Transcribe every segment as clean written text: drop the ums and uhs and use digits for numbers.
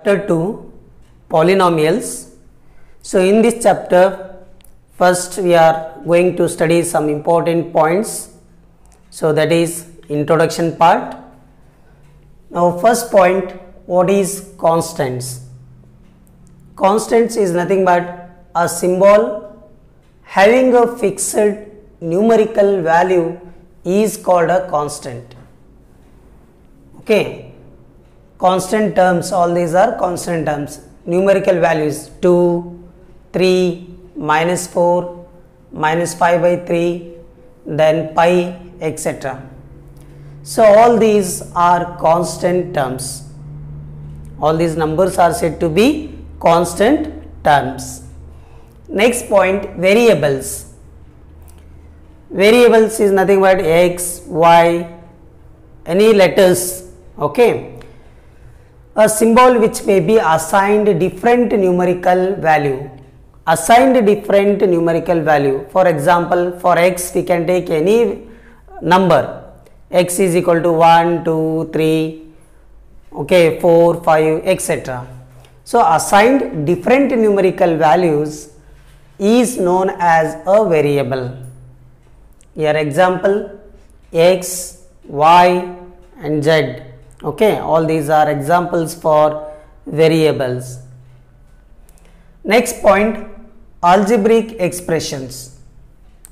Chapter 2 Polynomials. So in this chapter, first we are going to study some important points. So that is introduction part. Now first point, what is constants? Constants is nothing but a symbol having a fixed numerical value is called a constant. Okay. Constant terms, all these are constant terms, numerical values 2, 3, minus 4, minus 5 by 3, then pi, etc. So all these are constant terms. All these numbers are said to be constant terms. Next point, variables. Variables is nothing but x, y, any letters, okay. A symbol which may be assigned different numerical value. Assigned different numerical value. For example, for x we can take any number. X is equal to 1, 2, 3, okay, 4, 5, etc. So assigned different numerical values is known as a variable. Here example, x, y and z. Okay, all these are examples for variables. Next point, algebraic expressions.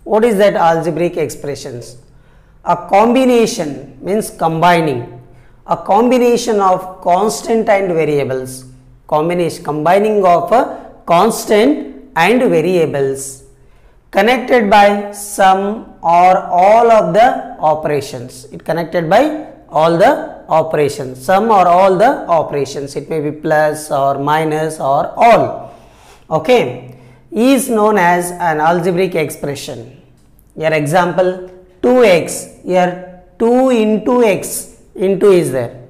What is that algebraic expressions? A combination means combining. A combination of constant and variables. Combining of a constant and variables connected by some or all of the operations. It connected by all the operations, some or all the operations, it may be plus or minus or all, okay, is known as an algebraic expression. Here example 2x, here 2 into x, into is there,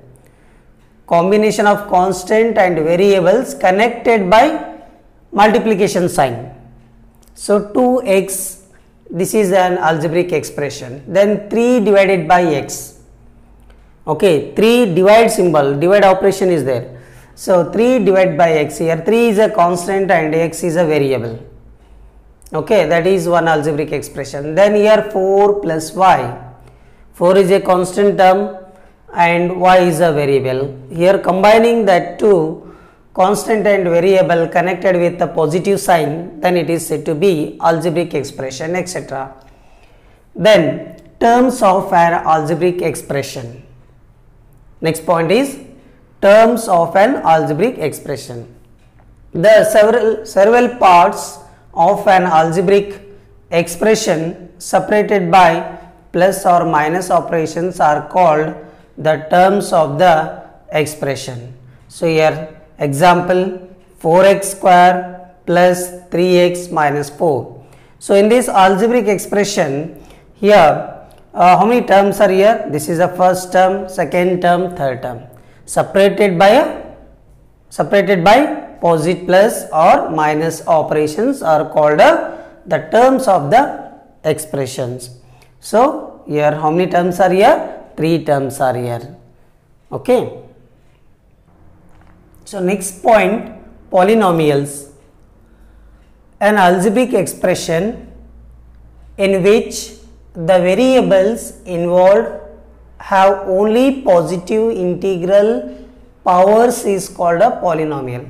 combination of constant and variables connected by multiplication sign. So 2x, this is an algebraic expression. Then 3 divided by x. Okay, 3 divide symbol, divide operation is there. So 3 divided by x, here 3 is a constant and x is a variable. Okay, that is one algebraic expression. Then here 4 plus y, 4 is a constant term and y is a variable. Here combining that two, constant and variable connected with a positive sign, then it is said to be algebraic expression, etc. Then terms of an algebraic expression. Next point is terms of an algebraic expression. The several parts of an algebraic expression separated by plus or minus operations are called the terms of the expression. So here example 4x square plus 3x minus 4. So in this algebraic expression, here how many terms are here? This is the first term, second term, third term. Separated by positive plus or minus operations are called the terms of the expressions. So here how many terms are here? 3 terms are here. Okay. So next point, polynomials. An algebraic expression in which the variables involved have only positive integral powers is called a polynomial.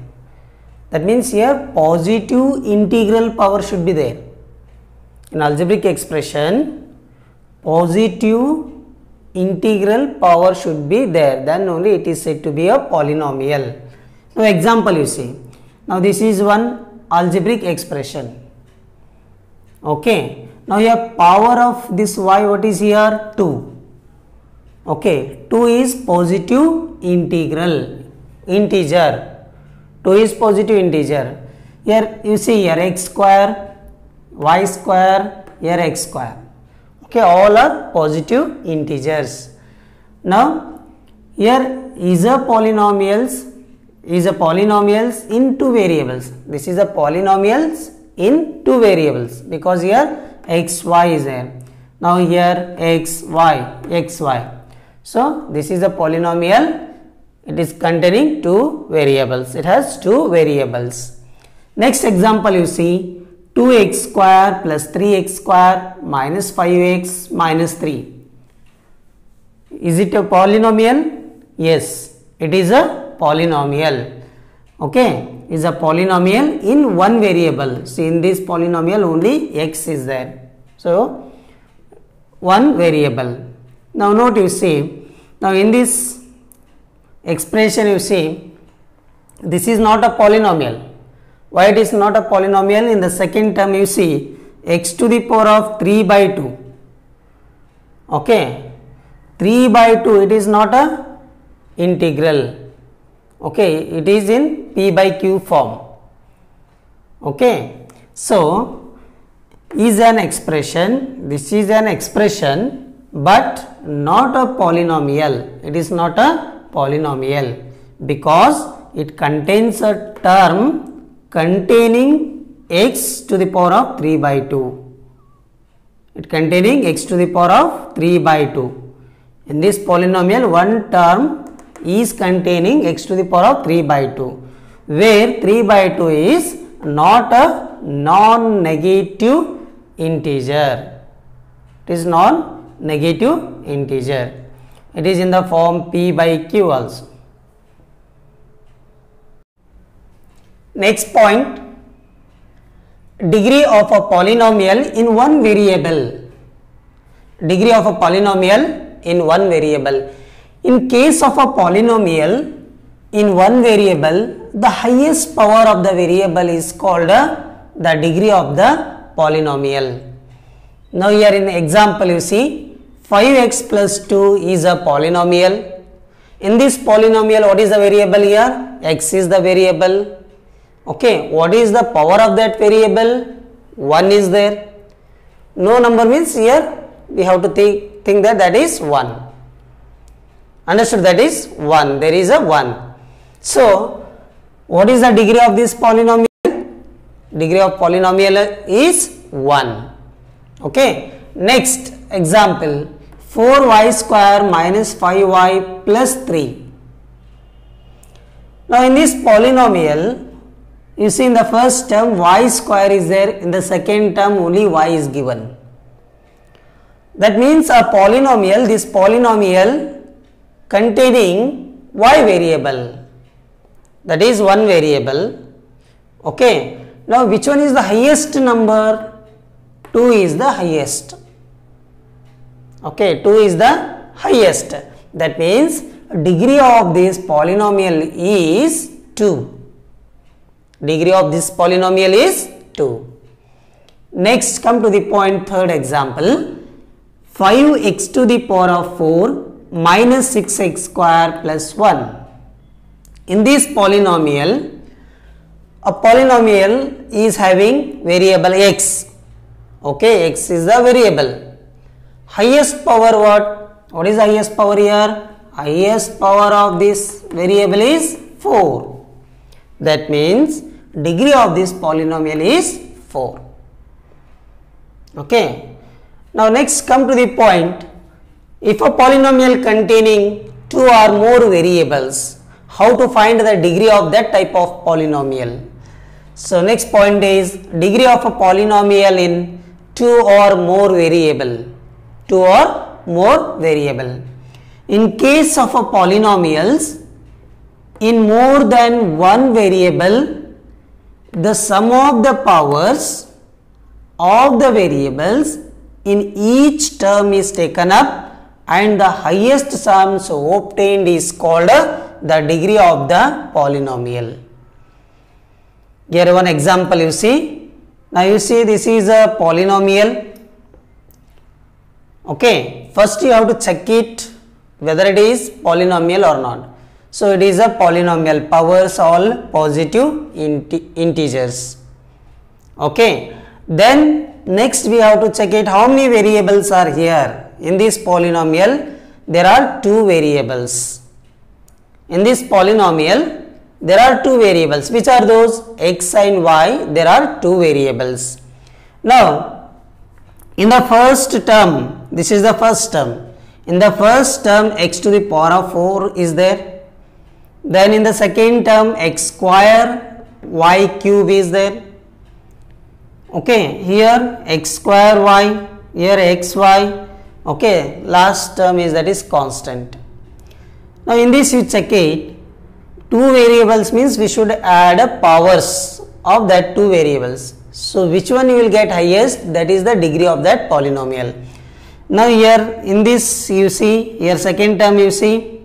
That means here positive integral power should be there. In algebraic expression, positive integral power should be there, then only it is said to be a polynomial. Now example you see. Now this is one algebraic expression. Okay. Now here power of this y, what is here? 2. Okay, 2 is positive integral, integer. 2 is positive integer. Here you see here x square, y square, here x square. Okay, all are positive integers. Now here is a polynomials in two variables. This is a polynomials in two variables because here x, y is there. Now here x, y. So this is a polynomial It is containing two variables. It has two variables. Next example you see 2x square plus 3x square minus 5x minus 3. Is it a polynomial? Yes, it is a polynomial. Okay, is a polynomial in one variable. See, in this polynomial only x is there. So, one variable. Now note, you see, now in this expression you see, this is not a polynomial. Why it is not a polynomial? In the second term you see x to the power of 3 by 2. Okay, 3 by 2, it is not a integral. Okay, it is in p by q form. Okay, so is an expression, this is an expression but not a polynomial. It is not a polynomial because it contains a term containing x to the power of 3 by 2. It containing x to the power of 3 by 2. In this polynomial, one term is containing x to the power of 3 by 2, where 3 by 2 is not a non-negative integer. It is non-negative integer. It is in the form p by q also. Next point, degree of a polynomial in one variable. Degree of a polynomial in one variable. In case of a polynomial in one variable, the highest power of the variable is called the degree of the polynomial. Now here in the example you see 5x plus 2 is a polynomial. In this polynomial, what is the variable here? X is the variable. Okay, what is the power of that variable? 1 is there. No number means here we have to think that is 1. Understood? That is 1. There is a 1. So, what is the degree of this polynomial? Degree of polynomial is 1. Okay. Next example, 4y square minus 5y plus 3. Now, in this polynomial, you see in the first term y square is there, in the second term only y is given. That means a polynomial, this polynomial containing y variable, that is one variable. Okay. Now, which one is the highest number? 2 is the highest. Okay, 2 is the highest. That means degree of this polynomial is 2. Degree of this polynomial is 2. Next, come to the point, third example. 5x to the power of 4 minus 6x square plus 1. In this polynomial, a polynomial is having variable x. Okay, x is the variable. Highest power what? What is the highest power here? Highest power of this variable is 4. That means degree of this polynomial is 4. Okay. Now next come to the point, if a polynomial containing 2 or more variables, how to find the degree of that type of polynomial? So next point is degree of a polynomial in 2 or more variable. 2 or more variable. In case of a polynomials in more than one variable, the sum of the powers of the variables in each term is taken up and the highest sums obtained is called the degree of the polynomial. Here one example you see. Now you see this is a polynomial. Okay, first you have to check it whether it is polynomial or not. So it is a polynomial, powers all positive integers. Okay, then next we have to check it how many variables are here. In this polynomial there are 2 variables. In this polynomial there are 2 variables. Which are those? X and y. There are 2 variables. Now in the first term, this is the first term. In the first term x to the power of 4 is there. Then in the second term x square y cube is there. Okay, here x square y, here xy. Okay, last term is that is constant. Now in this you check it, two variables means we should add a powers of that two variables. So which one you will get highest, that is the degree of that polynomial. Now here in this you see, here second term you see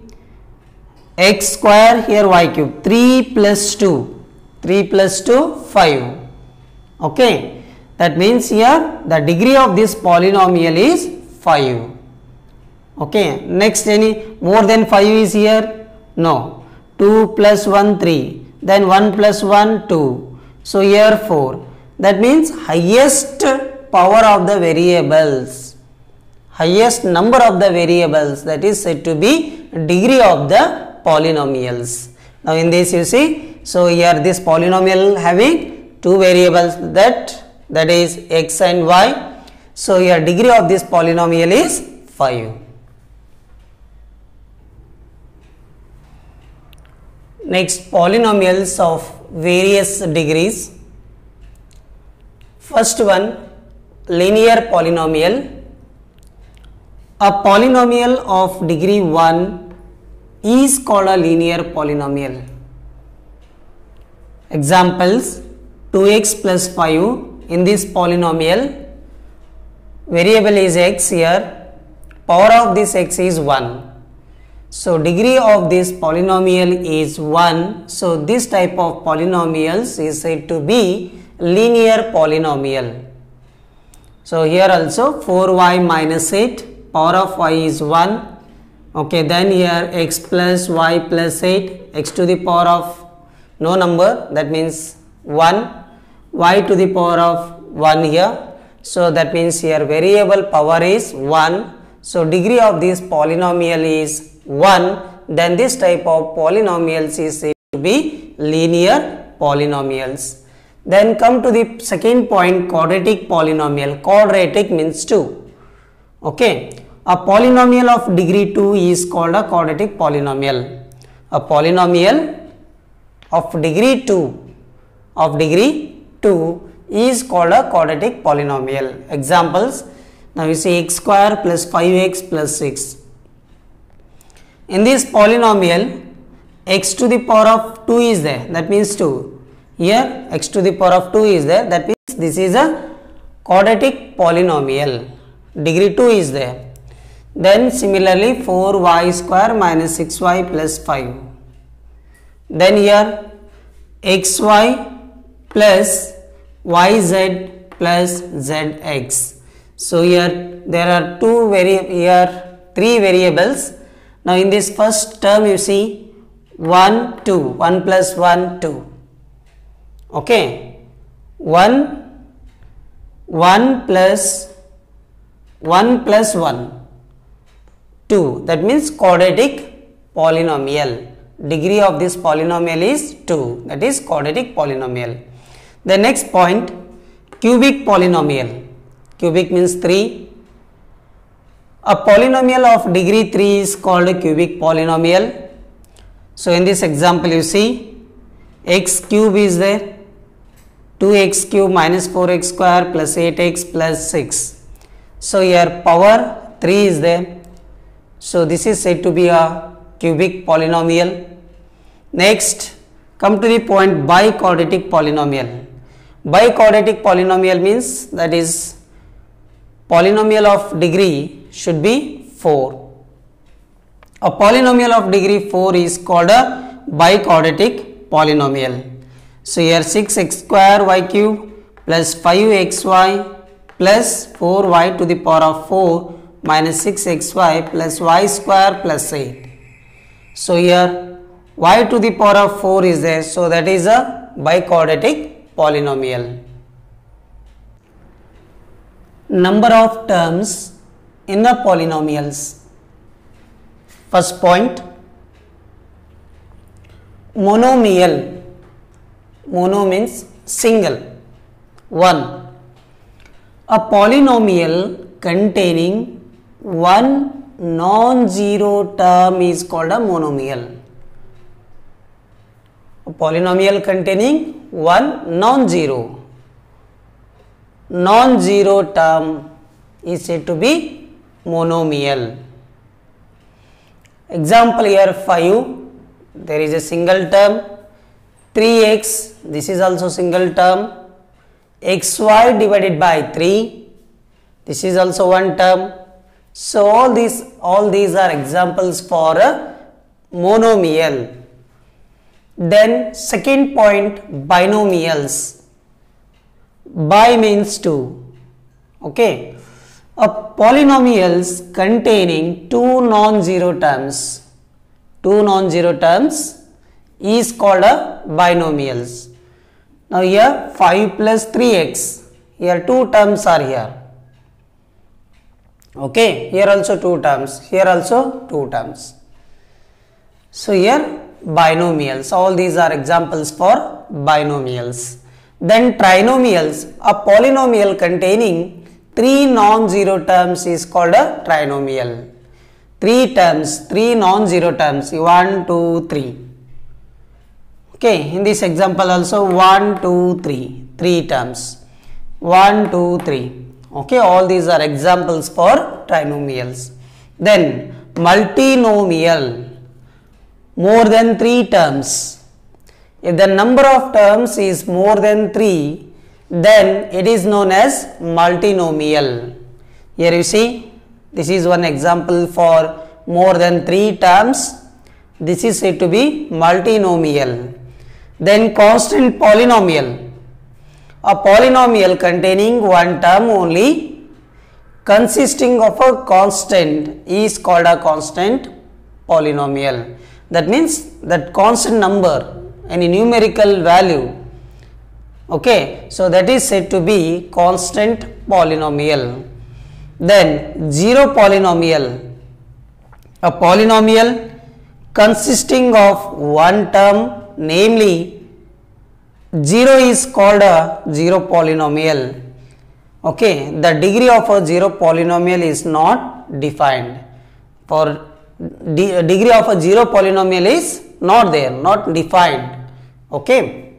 x square, here y cube, 3 plus 2, 3 plus 2, 5. Okay, that means here the degree of this polynomial is 5. Okay, next any more than 5 is here? No. 2 plus 1, 3, then 1 plus 1, 2. So here 4. That means highest power of the variables, highest number of the variables, that is said to be degree of the polynomials. Now in this you see, so here this polynomial having two variables, that is x and y. So here degree of this polynomial is 5. Next, polynomials of various degrees. First one, linear polynomial. A polynomial of degree 1 is called a linear polynomial. Examples, 2x plus 5. In this polynomial, variable is x here, power of this x is 1. So degree of this polynomial is 1. So this type of polynomials is said to be linear polynomial. So here also 4y minus 8, power of y is 1. Okay, then here x plus y plus 8, x to the power of no number, that means 1, y to the power of 1 here. So that means here variable power is 1. So degree of this polynomial is 1. Then this type of polynomials is said to be linear polynomials. Then come to the second point, quadratic polynomial. Quadratic means 2. Okay, a polynomial of degree 2 is called a quadratic polynomial. A polynomial of degree 2 is called a quadratic polynomial. Examples, now you see x square plus 5x plus 6. In this polynomial, x to the power of 2 is there, that means 2. Here x to the power of 2 is there, that means this is a quadratic polynomial, degree 2 is there. Then similarly 4y square minus 6y plus 5. Then here xy plus yz plus zx. So here there are three variables. Now in this first term you see 1, 2, 1 plus 1, 2. Okay, 1 plus 1, 2, that means quadratic polynomial. Degree of this polynomial is 2, that is quadratic polynomial. The next point, cubic polynomial. Cubic means 3. A polynomial of degree 3 is called a cubic polynomial. So in this example you see x cube is there, 2x cube minus 4x square plus 8x plus 6. So here power 3 is there. So this is said to be a cubic polynomial. Next, come to the point biquadratic polynomial. Biquadratic polynomial means that is polynomial of degree should be 4. A polynomial of degree 4 is called a biquadratic polynomial. So here 6x square y cube plus 5xy plus 4y to the power of 4 minus 6xy plus y square plus 8. So here y to the power of 4 is there, so that is a biquadratic polynomial. Number of terms in the polynomials. First point, monomial. Mono means single, 1. A polynomial containing one non-zero term is called a monomial. A polynomial containing one non-zero term is said to be monomial. Example here 5, there is a single term, 3x, this is also single term, xy divided by 3, this is also one term. So all these are examples for a monomial. Then second point, binomials. Bi means two. Okay. A polynomials containing two non-zero terms is called a binomials. Now here 5 plus 3x, here two terms are here. Okay, here also two terms, here also two terms. So here binomials, all these are examples for binomials. Then trinomials, a polynomial containing three non-zero terms is called a trinomial. Three non-zero terms, 1, 2, 3. Okay, in this example also 1, 2, 3, three terms, 1, 2, 3. Okay, all these are examples for trinomials. Then multinomial, more than three terms. If the number of terms is more than 3, then it is known as multinomial. Here you see, this is one example for more than 3 terms. This is said to be multinomial. Then constant polynomial, a polynomial containing one term only consisting of a constant is called a constant polynomial. That means that constant number, any numerical value, okay, so that is said to be constant polynomial. Then zero polynomial, a polynomial consisting of one term, namely 0 is called a zero polynomial. Okay, the degree of a zero polynomial is not defined. For degree of a zero polynomial is not there, not defined. Okay.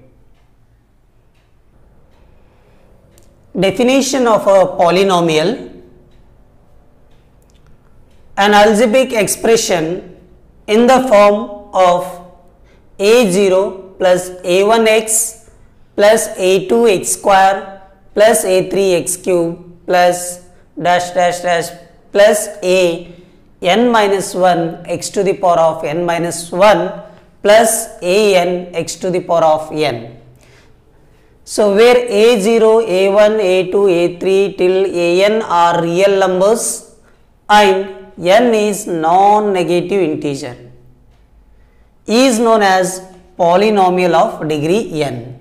Definition of a polynomial: an algebraic expression in the form of a0 plus a1x plus a2x square plus a3x cube plus dash dash dash plus a n minus 1 x to the power of n minus 1 plus a n x to the power of n. So where a0, a1, a2, a3 till an are real numbers and n is non-negative integer, is known as polynomial of degree n.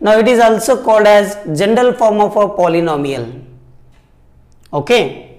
Now it is also called as general form of a polynomial. Okay.